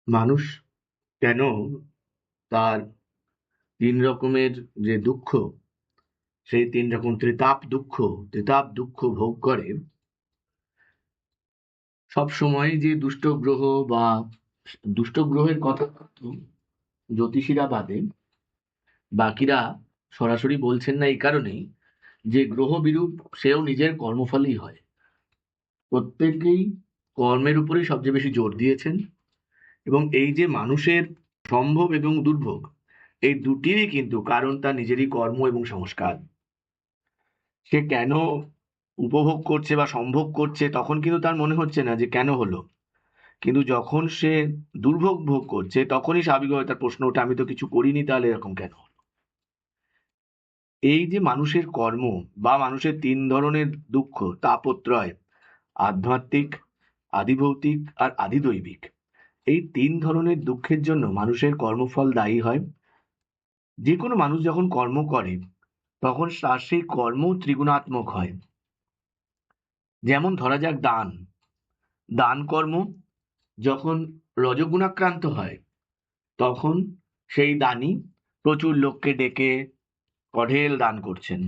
মানুষ কেন তার তিন রকমের যে দুঃখ, সেই তিন রকম ত্রিতাপ দুঃখ ভোগ করে? সব সময় যে দুষ্ট গ্রহ বা দুষ্ট গ্রহের কথা তো জ্যোতিষীরা বাদে বাকিরা সরাসরি বলছেন না, এই কারণেই যে গ্রহ বিরূপ সেও নিজের কর্মফলেই হয়। প্রত্যেকেই কর্মের উপরেই সবচেয়ে বেশি জোর দিয়েছেন, এবং এই যে মানুষের সম্ভোগ এবং দুর্ভোগ, এই দুটিরই কিন্তু কারণ তার নিজেরই কর্ম এবং সংস্কার। সে কেন উপভোগ করছে বা সম্ভোগ করছে তখন কিন্তু তার মনে হচ্ছে না যে কেন হলো, কিন্তু যখন সে দুর্ভোগ ভোগ করছে তখনই স্বাভাবিকভাবে তার প্রশ্ন ওঠে, আমি তো কিছু করিনি, তাহলে এরকম কেন হলো? এই যে মানুষের কর্ম বা মানুষের তিন ধরনের দুঃখ, তাপত্রয়, আধ্যাত্মিক, আদিভৌতিক আর আদিদৈবিক, এই তিন ধরনের দুঃখের জন্য মানুষের কর্মফল দায়ী হয়। যে কোনো মানুষ যখন কর্ম করে তখন তার সেই কর্ম ত্রিগুণাত্মক হয়। যেমন ধরা যাক দান, দান কর্ম যখন রজগুণাক্রান্ত হয় তখন সেই দানি প্রচুর লোককে ডেকে অঢেল দান করছেন,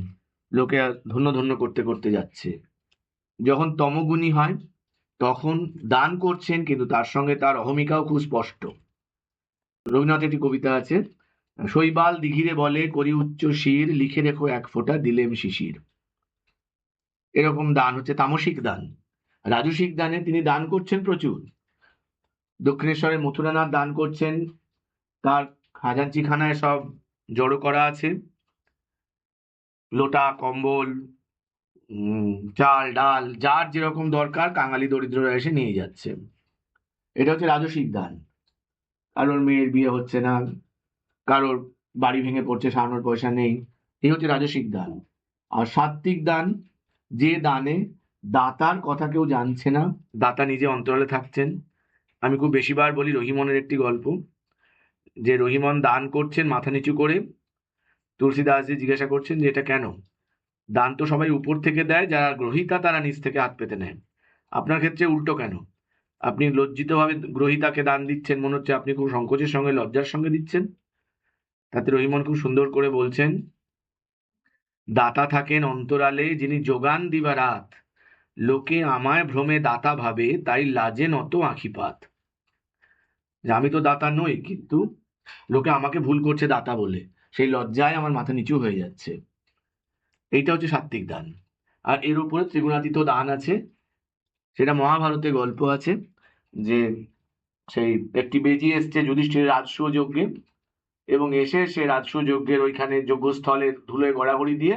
লোকে ধন্য ধন্য করতে করতে যাচ্ছে। যখন তমগুণী হয় তখন দান করছেন, কিন্তু তার সঙ্গে তার অহমিকাও খুব স্পষ্ট। রবীন্দ্রনাথের একটি কবিতা আছে, শৈবাল দিঘিরে বলে করি উচ্চ শির, লিখে রেখো এক ফোঁটা দিলেম শিশির। এরকম দান হচ্ছে তামসিক দান। রাজসিক দানে তিনি দান করছেন প্রচুর। দক্ষিণেশ্বরের মথুরানাথ দান করছেন, তার খাজাঞ্চিখানায় সব জড়ো করা আছে, লোটা, কম্বল, চাল ডাল, যার যেরকম দরকার কাঙালি দরিদ্ররা এসে নিয়ে যাচ্ছে। এটা হচ্ছে রাজসিক দান। কারোর মেয়ের বিয়ে হচ্ছে না, কারোর বাড়ি ভেঙে পড়ছে, সারানোর পয়সা নেই, এই হচ্ছে রাজসিক দান। আর সাত্ত্বিক দান, যে দানে দাতার কথা কেউ জানছে না, দাতা নিজে অন্তরালে থাকছেন। আমি খুব বেশিবার বলি রহিমনের একটি গল্প, যে রহিমন দান করছেন মাথা নিচু করে, তুলসীদাসজি জিজ্ঞাসা করছেন যে এটা কেন? দান তো সবাই উপর থেকে দেয়, যারা গ্রহিতা তারা নিচ থেকে হাত পেতে নেয়, আপনার ক্ষেত্রে উল্টো কেন? আপনি লজ্জিতভাবে গ্রহিতাকে দান দিচ্ছেন, মনে হচ্ছে আপনি খুব সংকোচের সঙ্গে, লজ্জার সঙ্গে দিচ্ছেন। তাতে রহিমন খুব সুন্দর করে বলছেন, দাতা থাকেন অন্তরালে, যিনি যোগান দিবা রাত, লোকে আমায় ভ্রমে দাতা ভাবে, তাই লাজে নত আঁখিপাত। যে আমি তো দাতা নই, কিন্তু লোকে আমাকে ভুল করছে দাতা বলে, সেই লজ্জায় আমার মাথা নিচু হয়ে যাচ্ছে। এইটা হচ্ছে সাত্ত্বিক দান। আর এর উপরে ত্রিগুণাতীত দান আছে, সেটা মহাভারতে গল্প আছে, যে সেই একটি বেজি এসছে যুধিষ্ঠিরের রাজসূয় যজ্ঞে, এবং এসে সে রাজসূয় যজ্ঞের ওইখানে যজ্ঞস্থলে ধুলোয় গড়াগড়ি দিয়ে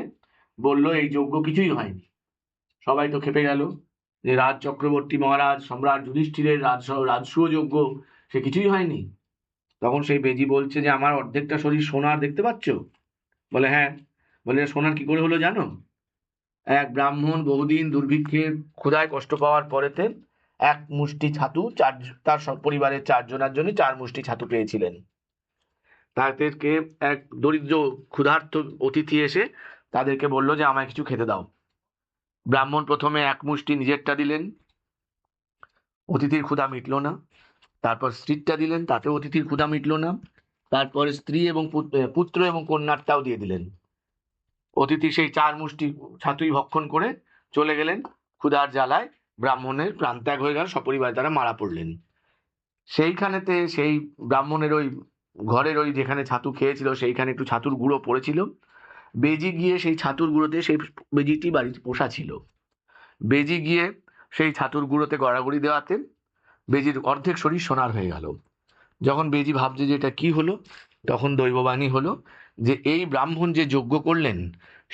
বলল এই যজ্ঞ কিছুই হয়নি। সবাই তো খেপে গেল যে রাজ চক্রবর্তী মহারাজ সম্রাট যুধিষ্ঠিরের রাজসূয় যজ্ঞ, সে কিছুই হয়নি। তখন সেই বেজি বলছে যে আমার অর্ধেকটা শরীর সোনার, দেখতে পাচ্ছ? বলে হ্যাঁ। বলে সোনার কি করে হলো জানো? এক ব্রাহ্মণ বহুদিন দুর্ভিক্ষের ক্ষুধায় কষ্ট পাওয়ার পরেতে এক মুষ্টি ছাতু তার সব পরিবারের 4 জনের জন্য 4 মুষ্টি ছাতু পেয়েছিলেন। তাদেরকে এক দরিদ্র ক্ষুধার্ত অতিথি এসে তাদেরকে বলল যে আমায় কিছু খেতে দাও। ব্রাহ্মণ প্রথমে এক মুষ্টি নিজেরটা দিলেন, অতিথির ক্ষুধা মিটল না। তারপর স্ত্রীরটা দিলেন, তাতেও অতিথির ক্ষুধা মিটল না। তারপরে স্ত্রী এবং পুত্র এবং কন্যারটাও দিয়ে দিলেন। অতিথি সেই 4 মুষ্টি ছাতুই ভক্ষণ করে চলে গেলেন। ক্ষুধার জ্বালায় ব্রাহ্মণের প্রাণত্যাগ হয়ে গেল, সপরিবারে তারা মারা পড়লেন। সেইখানেতে সেই ব্রাহ্মণের ওই ঘরের ওই যেখানে ছাতু খেয়েছিল সেইখানে একটু ছাতুর গুঁড়ো পড়েছিল। বেজি গিয়ে সেই ছাতুর গুঁড়োতে, সেই বেজিটি বাড়িতে পোষা ছিল, বেজি গিয়ে সেই ছাতুর গুঁড়োতে গড়াগড়ি দেওয়াতে বেজির অর্ধেক শরীর সোনার হয়ে গেল। যখন বেজি ভাবছে যে এটা কি হলো, তখন দৈববাণী হলো যে এই ব্রাহ্মণ যে যজ্ঞ করলেন,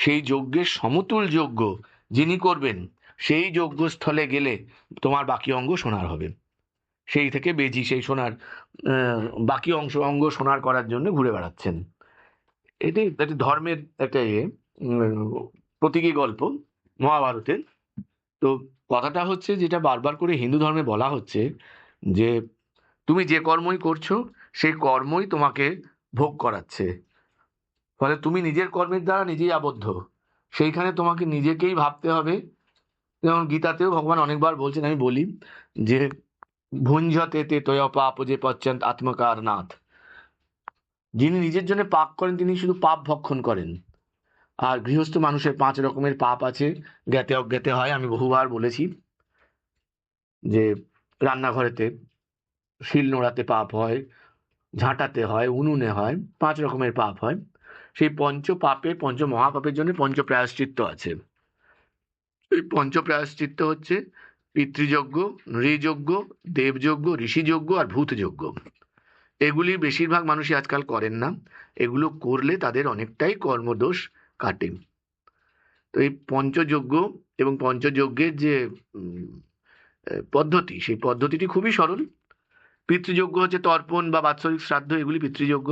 সেই যজ্ঞের সমতুল যজ্ঞ যিনি করবেন, সেই যজ্ঞস্থলে গেলে তোমার বাকি অঙ্গ সোনার হবে। সেই থেকে বেজি সেই সোনার বাকি অঙ্গ সোনার করার জন্য ঘুরে বেড়াচ্ছেন। এটি একটি ধর্মের একটা প্রতীকী গল্প মহাভারতের। তো কথাটা হচ্ছে, যেটা বারবার করে হিন্দু ধর্মে বলা হচ্ছে, যে তুমি যে কর্মই করছো সেই কর্মই তোমাকে ভোগ করাচ্ছে, ফলে তুমি নিজের কর্মের দ্বারা নিজেই আবদ্ধ। সেইখানে তোমাকে নিজেকেই ভাবতে হবে। যেমন গীতাতেও ভগবান অনেকবার বলছেন, আমি বলি যে ভুঞ্জতে তে তয় পাপ যে পচ্যন্ত আত্মকার নাথ। যিনি নিজের জন্য পাপ করেন তিনি শুধু পাপ ভক্ষণ করেন। আর গৃহস্থ মানুষের 5 রকমের পাপ আছে, জ্ঞাতে অজ্ঞাতে হয়। আমি বহুবার বলেছি যে রান্নাঘরেতে শিল নোড়াতে পাপ হয়, ঝাঁটাতে হয়, উনুনে হয়, 5 রকমের পাপ হয়। সেই পঞ্চ পাপে, পঞ্চ মহাপাপের জন্য পঞ্চ প্রায়শ্চিত্ত আছে। এই পঞ্চ প্রায়শ্চিত্ত হচ্ছে পিতৃযজ্ঞ, নৃযজ্ঞ, দেবযজ্ঞ, ঋষিযজ্ঞ আর ভূতযজ্ঞ। এগুলি বেশিরভাগ মানুষই আজকাল করেন না। এগুলো করলে তাদের অনেকটাই কর্মদোষ কাটে। তো এই পঞ্চযজ্ঞ এবং পঞ্চযজ্ঞের যে পদ্ধতি, সেই পদ্ধতিটি খুবই সরল। পিতৃযজ্ঞ হচ্ছে তর্পণ বা বাৎসরিক শ্রাদ্ধ, এগুলি পিতৃযজ্ঞ।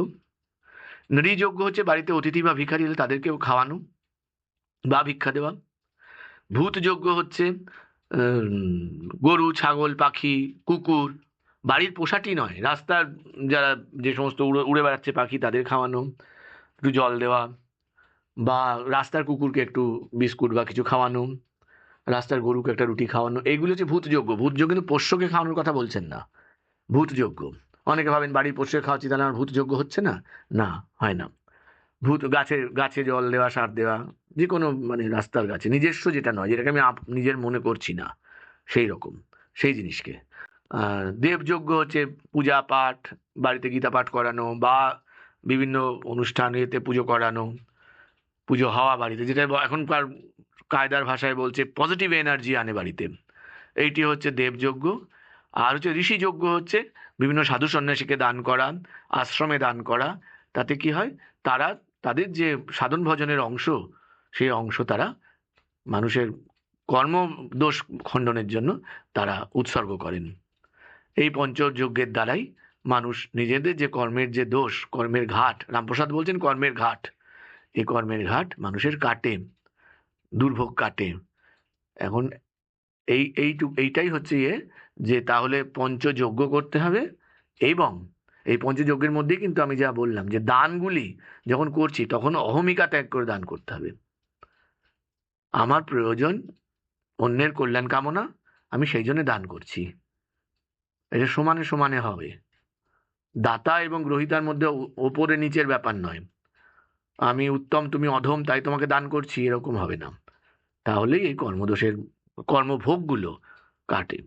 নৃযজ্ঞ হচ্ছে বাড়িতে অতিথি বা ভিখারি এলে তাদেরকেও খাওয়ানো বা ভিক্ষা দেওয়া। ভূতযজ্ঞ হচ্ছে গরু, ছাগল, পাখি, কুকুর, বাড়ির পোষাটি নয়, রাস্তার যারা যে সমস্ত উড়ে বেড়াচ্ছে পাখি তাদের খাওয়ানো, একটু জল দেওয়া, বা রাস্তার কুকুরকে একটু বিস্কুট বা কিছু খাওয়ানো, রাস্তার গরুকে একটা রুটি খাওয়ানো, এইগুলো হচ্ছে ভূতযজ্ঞ। ভূতযজ্ঞ কিন্তু পোষ্যকে খাওয়ানোর কথা বলছেন না, ভূতযজ্ঞ। অনেকে ভাবেন বাড়ির পোষ্যকে খাওয়াচ্ছি তাহলে আমার ভূতযজ্ঞ হচ্ছে না, না, হয় না। ভূত গাছে গাছে জল দেওয়া, সার দেওয়া, যে কোনো মানে রাস্তার গাছে, নিজস্ব যেটা নয়, যেটাকে আমি নিজের মনে করছি না সেই রকম, সেই জিনিসকে। দেবযজ্ঞ হচ্ছে পূজা পাঠ, বাড়িতে গীতা পাঠ করানো বা বিভিন্ন অনুষ্ঠান এতে পুজো করানো, পুজো হওয়া বাড়িতে, যেটা এখনকার কায়দার ভাষায় বলছে পজিটিভ এনার্জি আনে বাড়িতে, এইটি হচ্ছে দেবযজ্ঞ। আর হচ্ছে ঋষিযজ্ঞ হচ্ছে বিভিন্ন সাধু সন্ন্যাসীকে দান করা, আশ্রমে দান করা। তাতে কি হয়, তারা তাদের যে সাধন ভজনের অংশ, সেই অংশ তারা মানুষের কর্মদোষ খণ্ডনের জন্য তারা উৎসর্গ করেন। এই পঞ্চযজ্ঞের দ্বারাই মানুষ নিজেদের যে কর্মের যে দোষ, কর্মের ঘাট, রামপ্রসাদ বলছেন কর্মের ঘাট, এই কর্মের ঘাট মানুষের কাটে, দুর্ভোগ কাটে। এখন এইটাই হচ্ছে যে তাহলে পঞ্চযজ্ঞ করতে হবে। এবং এই পঞ্চযজ্ঞের মধ্যেই কিন্তু আমি যা বললাম যে দানগুলি যখন করছি তখন অহমিকা ত্যাগ করে দান করতে হবে। আমার প্রয়োজন অন্যের কল্যাণ কামনা, আমি সেই জন্য দান করছি। এটা সমানে সমানে হবে। দাতা এবং গ্রহীতার মধ্যে ওপরে নিচের ব্যাপার নয়, আমি উত্তম তুমি অধম তাই তোমাকে দান করছি, এরকম হবে না। তাহলেই এই কর্মদোষের কর্মভোগগুলো কাটে।